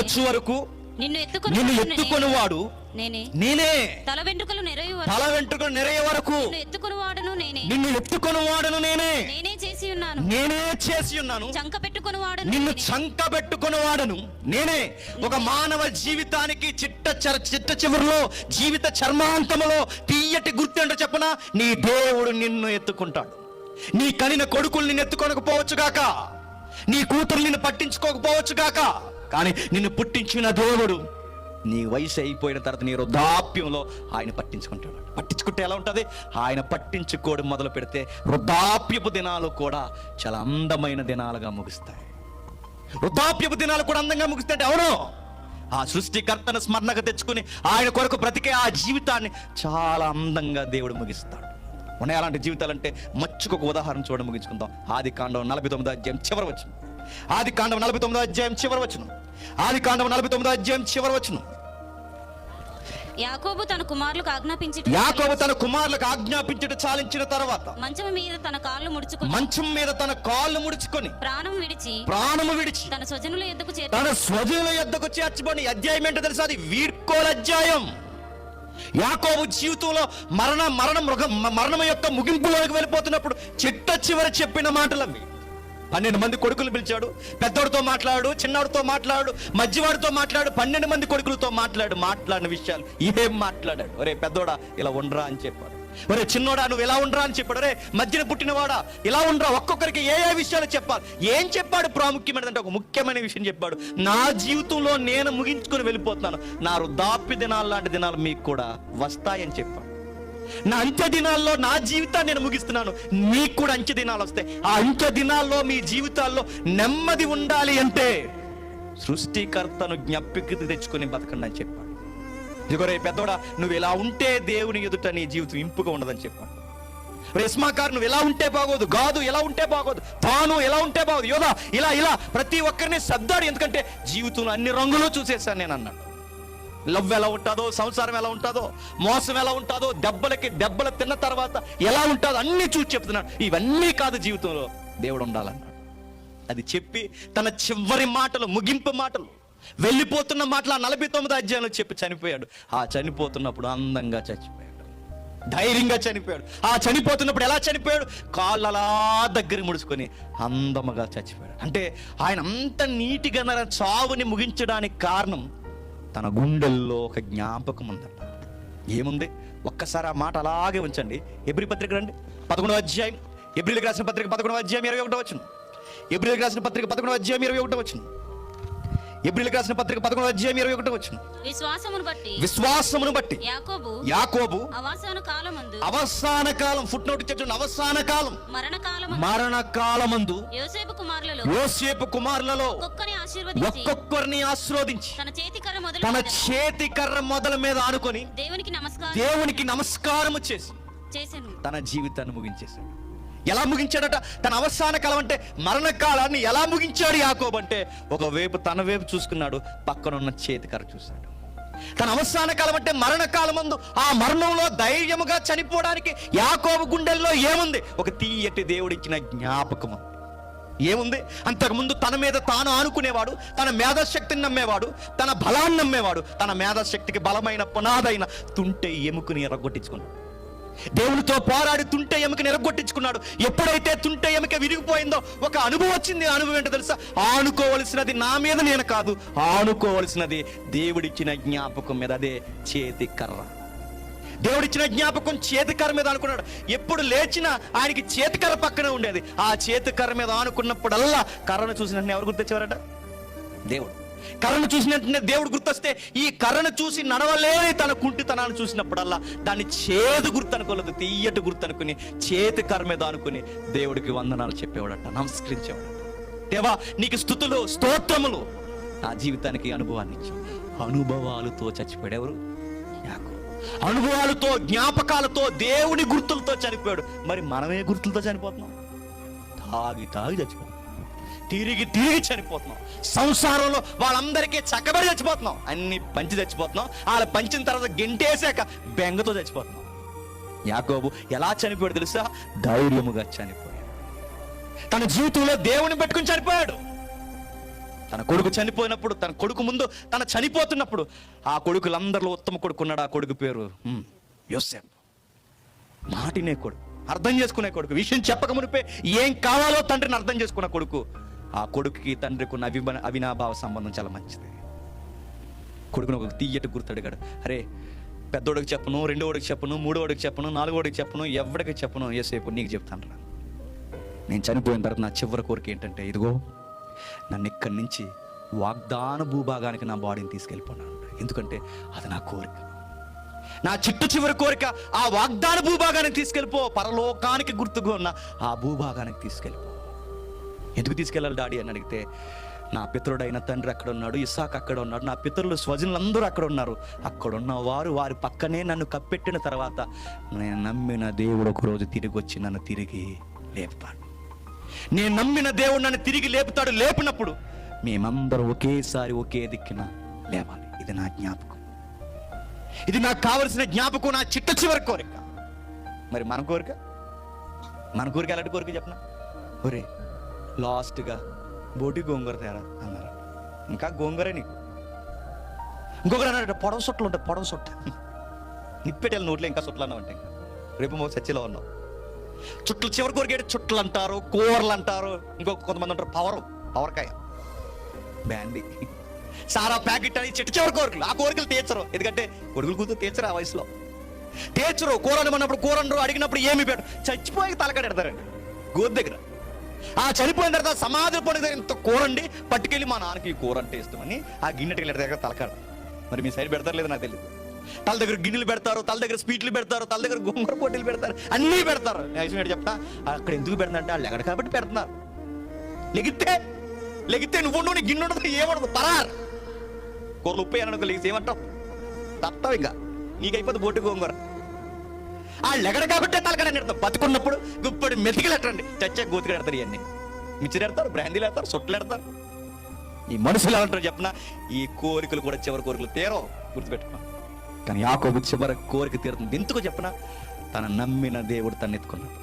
వచ్చు వరకు నిన్ను ఎత్తుకొనివాడు నేనే. తల వెంట్రుకలు నెరయ వరకు నిన్ను ఎత్తుకొనివాడును నేనే చేసి ఉన్నాను. నిన్ను చంక పెట్టుకొనివాడను నేనే. ఒక మానవ జీవితానికి చిట్ట చివరిలో జీవిత చర్మాంతములో తీయటి గుర్తు ఏంటో చెప్పనా? నీ దేవుడు నిన్ను ఎత్తుకుంటాడు. నీ కనిన కొడుకులు నిన్ను ఎత్తుకొనకపోవచ్చు గాక, నీ కూతురు నిన్ను పట్టించుకోకపోవచ్చు గాక, కానీ నిన్ను పుట్టించిన దేవుడు నీ వయసు అయిపోయిన తర్వాత నీ వృద్ధాప్యంలో ఆయన పట్టించుకుంటాడు. పట్టించుకుంటే ఎలా ఉంటుంది? ఆయన పట్టించుకోవడం మొదలు పెడితే వృద్ధాప్యపు దినాలు కూడా చాలా అందమైన దినాలుగా ముగుస్తాయి. వృద్ధాప్యపు దినాలు కూడా అందంగా ముగుస్తాయి. అవును, ఆ సృష్టికర్తను స్మరణకు తెచ్చుకుని ఆయన కొరకు బ్రతికే ఆ జీవితాన్ని చాలా అందంగా దేవుడు ముగిస్తాడు. ఉన్నాయి అలాంటి జీవితాలంటే మచ్చుకొక ఉదాహరణ చూడ ముగించుకుందాం. ఆదికాండం 49వ అధ్యాయం చివరి వచనం. ఆదికాండం 49వ అధ్యాయం చివరి వచనం. ఆదికాండం 49వ అధ్యాయం చివరి వచనం. యాకోబు తన కుమారులకు ఆజ్ఞాపించుట చాలించిన తర్వాత మంచం మీద తన కాళ్ళు ముడుచుకొని ప్రాణము విడిచి తన స్వజనుల యొద్దకు చేర్చబడి. అధ్యాయం ఏంటో తెలుసా? అది వీడ్కోలు అధ్యాయం. యాకోబు జీవితంలో మరణం యొక్క ముగింపులోకి వెళ్ళిపోతున్నప్పుడు చిట్ట చివరి చెప్పిన మాటలు అవి. 12 మంది కొడుకులు పిలిచాడు. పెద్దోడితో మాట్లాడు, చిన్నవాడితో మాట్లాడు, మధ్యవాడితో మాట్లాడు, 12 మంది కొడుకులతో మాట్లాడిన విషయాలు ఏం మాట్లాడాడు? ఒరే పెద్దోడా ఇలా ఉండరా అని చెప్పాడు. ఒరే చిన్నోడా నువ్వు ఇలా ఉండరా అని చెప్పాడు. ఒరే మధ్యన పుట్టినవాడా ఇలా ఉండరా. ఒక్కొక్కరికి ఏ విషయాలు చెప్పాలి. ఏం చెప్పాడు? ప్రాముఖ్యమైనదంటే ఒక ముఖ్యమైన విషయం చెప్పాడు. నా జీవితంలో నేను ముగించుకొని వెళ్ళిపోతున్నాను. నా వృద్ధాప్య దినాలు లాంటి దినాలు మీకు కూడా వస్తాయని చెప్పాడు. నా అంత్య దినాల్లో నా జీవితాన్ని నేను ముగిస్తున్నాను, మీకు కూడా అంత్య దినాలు వస్తాయి. ఆ అంత్య దినాల్లో మీ జీవితాల్లో నెమ్మది ఉండాలి అంటే సృష్టికర్తను జ్ఞాపిక తెచ్చుకొని బతకండి అని చెప్పాడు. ఇదిగోరే పెద్దోడా నువ్వు ఇలా ఉంటే దేవుని ఎదుట నీ జీవితం ఇంపుగా ఉండదని చెప్పాడు. ఇస్మాకారు నువ్వు ఎలా ఉంటే బాగోదు, గాదు ఎలా ఉంటే బాగోదు, తాను ఎలా ఉంటే బాగోదు, యోధా ఇలా ప్రతి ఒక్కరిని సర్దాడు. ఎందుకంటే జీవితంలో అన్ని రంగులు చూసేసాను నేను అన్నాడు. లవ్ ఎలా ఉంటుందో, సంసారం ఎలా ఉంటుందో, మోసం ఎలా ఉంటుందో, దెబ్బలు తిన్న తర్వాత ఎలా ఉంటుందో అన్ని చూసి చెప్తున్నాడు. ఇవన్నీ కాదు జీవితంలో దేవుడు ఉండాలన్నాడు. అది చెప్పి తన చివరి మాటలు, ముగింపు మాటలు, వెళ్ళిపోతున్న మాటలు 49వ అధ్యాయంలో చెప్పి చనిపోయాడు. ఆ చనిపోతున్నప్పుడు అందంగా చచ్చిపోయాడు, ధైర్యంగా చనిపోయాడు. ఆ చనిపోతున్నప్పుడు ఎలా చనిపోయాడు? కాళ్ళలా దగ్గర ముడుచుకొని అందముగా చచ్చిపోయాడు. అంటే ఆయన అంత నీటిగా చావుని ముగించడానికి కారణం తన గుండెల్లో ఒక జ్ఞాపకం ఉందట. ఏముంది? ఒక్కసారి ఆ మాట అలాగే ఉంచండి. ఎబ్రీ పత్రిక రండి, 11వ అధ్యాయం. ఎబ్రీలకు రాసిన పత్రిక 11వ అధ్యాయం 21వ వచనం. ఎబ్రీలకు రాసిన పత్రిక 11వ అధ్యాయం 21వ వచనం. ఎబ్రీలకు రాసిన పత్రిక 11వ అధ్యాయం 21వ వచనం. విశ్వాసమును బట్టి యాకోబు అవసాన కాలం ఫుట్ నోట్ ఇచ్చేటండి. అవసాన కాలం మరణ కాలమందు యోసేపు కుమారులలో ఒక్కొక్కరిని ఆశీర్వదించి తన చేతి కర్ర మొదల మీద ఆనుకొని దేవునికి నమస్కారము చేసి తన జీవితాన్ని ముగించేశాడు. ఎలా ముగించాడట? తన అవసాన కాలం అంటే మరణకాలాన్ని ఎలా ముగించాడు యాకోబు అంటే, ఒకవైపు తన వైపు చూసుకున్నాడు, పక్కనున్న చేతికర్ర చూశాడు. తన అవసాన కాలం అంటే మరణకాలమందు ఆ మరణంలో ధైర్యముగా చనిపోవడానికి యాకోబు గుండెల్లో ఏముంది? ఒక తీయటి దేవుడిచ్చిన జ్ఞాపకము. ఏముంది? అంతకుముందు తన మీద తాను ఆనుకునేవాడు, తన మేధాశక్తిని నమ్మేవాడు, తన బలాన్ని నమ్మేవాడు. తన మేధాశక్తికి బలమైన పునాదైన తుంటె ఎముకని ఎరగొట్టించుకున్నాడు. దేవునితో పోరాడి తుంటె ఎముకని ఎరగొట్టించుకున్నాడు. ఎప్పుడైతే తుంటె ఎముక విరిగిపోయిందో ఒక అనుభవం వచ్చింది. అనుభవం ఏంటో తెలుసా? ఆనుకోవలసినది నా మీద నేను కాదు, ఆనుకోవలసినది దేవుడిచ్చిన జ్ఞాపకం మీద. అదే చేతి కర్ర. దేవుడిచ్చిన జ్ఞాపకం చేతికర్ర మీద అనుకున్నాడు. ఎప్పుడు లేచినా ఆయనకి చేతికర్ర పక్కనే ఉండేది. ఆ చేతికర్ర మీద ఆనుకున్నప్పుడల్లా కర్రను చూసినట్టు ఎవరు గుర్తొచ్చేవారట? దేవుడు. కర్రను చూసినట్టు దేవుడు గుర్తొస్తే, ఈ కర్రను చూసి నడవలేని తన కుంటితనాన్ని చూసినప్పుడల్లా దాన్ని చేదు గుర్తు అనుకోలేదు, తీయటి గుర్తు అనుకుని చేతి కర్ర మీద అనుకుని దేవుడికి వందనాలు చెప్పేవాడట, నమస్కరించేవాడట. దేవా నీకు స్తుతులు, స్తోత్రములు. ఆ జీవితానికి అనుభవాన్ని ఇచ్చావు. అనుభవాలతో చచ్చిపోయాడు ఎవరు? యాకోబు. అనుభవాలతో, జ్ఞాపకాలతో, దేవుని గుర్తులతో చనిపోయాడు. మరి మనమే గుర్తులతో చనిపోతున్నాం? తాగి చచ్చిపోతున్నాం, తిరిగి చనిపోతున్నాం. సంసారంలో వాళ్ళందరికీ చక్కబడి చచ్చిపోతున్నాం, అన్ని పంచి చచ్చిపోతున్నాం. వాళ్ళ పంచిన తర్వాత గెంటేసాక బెంగతో చచ్చిపోతున్నాం. యాకోబు ఎలా చనిపోయాడు తెలుసా? ధైర్యముగా చనిపోయాడు. తన జీవితంలో దేవుని పెట్టుకుని చనిపోయాడు. తన కొడుకు చనిపోయినప్పుడు, తన కొడుకు ముందు తన చనిపోతున్నప్పుడు ఆ కొడుకులందరిలో ఉత్తమ కొడుకు ఉన్నాడు. ఆ కొడుకు పేరు యోసేపు. మాటినే కొడుకు, అర్థం చేసుకునే కొడుకు, విషయం చెప్పక మునిపే ఏం కావాలో తండ్రిని అర్థం చేసుకున్న కొడుకు. ఆ కొడుకుకి తండ్రికి ఉన్న అవినాభావ సంబంధం చాలా మంచిది. కొడుకును ఒక తీయటి గుర్తడిగాడు. అరే, పెద్దోడికి చెప్పను, రెండోడికి చెప్పను, మూడోడికి చెప్పను, నాలుగోడికి చెప్పను, ఎవడికి చెప్పను, యోసేపు నీకు చెప్తాను రా. నేను చనిపోయిన తర్వాత నా చివరి కోరిక ఏంటంటే, ఇదిగో నన్ను ఇక్కడి నుంచి వాగ్దాన భూభాగానికి నా బాడీని తీసుకెళ్ళిపోన్నాను. ఎందుకంటే అది నా కోరిక, నా చివరి కోరిక. ఆ వాగ్దాన భూభాగానికి తీసుకెళ్ళిపో, పరలోకానికి గుర్తుగా ఉన్న ఆ భూభాగానికి తీసుకెళ్ళిపో. ఎందుకు తీసుకెళ్ళాలి డాడీ అని అడిగితే, నా పితరుడైన తండ్రి అక్కడ ఉన్నాడు, ఇస్సాకు అక్కడ ఉన్నాడు, నా పితరులు స్వజనులందరూ అక్కడ ఉన్నారు. అక్కడున్న వారి పక్కనే నన్ను కప్పెట్టిన తర్వాత నేను నమ్మిన దేవుడు ఒక రోజు తిరిగి వచ్చి నన్ను తిరిగి లేపుతాడు. నేను నమ్మిన దేవుడు నన్ను తిరిగి లేపుతాడు. లేపినప్పుడు మేమందరం ఒకేసారి ఒకే దిక్కున లేవాలి. ఇది నా జ్ఞాపకం, ఇది నాకు కావలసిన జ్ఞాపకం, నా చివరి కోరిక. మరి మన కోరిక ఎలాంటి కోరిక చెప్పనా? ఒరే, లాస్ట్గా బోటి గోంగూర తేరా అన్నారు. ఇంకా గోంగూరే నీకు. ఇంకొకరు అన్నాడు, పొడవ సొట్లు ఉంటాయి, పొడవ సొట్ట నిప్పెట్టేళ్ళ నోట్లో ఇంకా సొట్లు అన్నావు అంటే రేపు మో చర్చిలో ఉన్నావు. చుట్లు చివరి కోరికేటి చుట్లు అంటారు, కూరలు అంటారు, ఇంకొక కొంతమంది అంటారు పవర్కాయ, బ్యాండీ, సారా ప్యాకెట్ అని చివరి కోరికలు. ఆ కోరికలు తీర్చరు, ఎందుకంటే కొడుకులు కూతురు తీర్చరు, ఆ వయసులో తీర్చరు. కూర అనమన్నప్పుడు కూర అనరు, అడిగినప్పుడు ఏమి పెట్టు, చచ్చిపోయి తలకడెడతారండి గోధు దగ్గర. ఆ చనిపోయిన తర్వాత సమాధి పోయిన దగ్గర ఇంత కూరండి పట్టుకెళ్ళి మా నాన్నకి ఈ కూర అంటే ఇష్టమని ఆ గిన్నె దగ్గర తలకాడ. మరి మీ సైడ్ పెడతారు లేదు నాకు తెలియదు. తల దగ్గర గిన్నెలు పెడతారు, తల దగ్గర స్వీట్లు పెడతారు, తల దగ్గర గోంగూర పోటీలు పెడతారు, అన్నీ పెడతారు. యాక్చువల్ చెప్తా, అక్కడ ఎందుకు పెడతారంటే వాళ్ళు ఎక్కడ కాబట్టి పెడుతున్నారు. లెగితే నువ్వు నీ గిన్నె ఉండదు, ఏమఉండదు, పరారు. కూరలు ఉప్పు అనకు లేచి ఏమంటావు, తప్పవు. ఇంకా నీకైపోతే బోటి గోంగూర. వాళ్ళు ఎక్కడ కాబట్టి తలకడని ఎడతాం. బతుకున్నప్పుడు గుప్పడి మెతికిలు ఎట్టండి, చచ్చా గోతికి ఎడతారు. ఇవన్నీ మిక్చర్ ఎడతారు, బ్రాందీలు ఎడతారు, సొట్లు ఎడతారు. ఈ మనుషులు ఏమంటారు చెప్పిన, ఈ కోరికలు కూడా చివరి కోరికలు తీరో, గుర్తుపెట్టుకో. కానీ యాకోబు చివరి కోరిక తీరుతుంది. ఎందుకో చెప్పిన, తన నమ్మిన దేవుడు తను ఎత్తుకున్నాడు.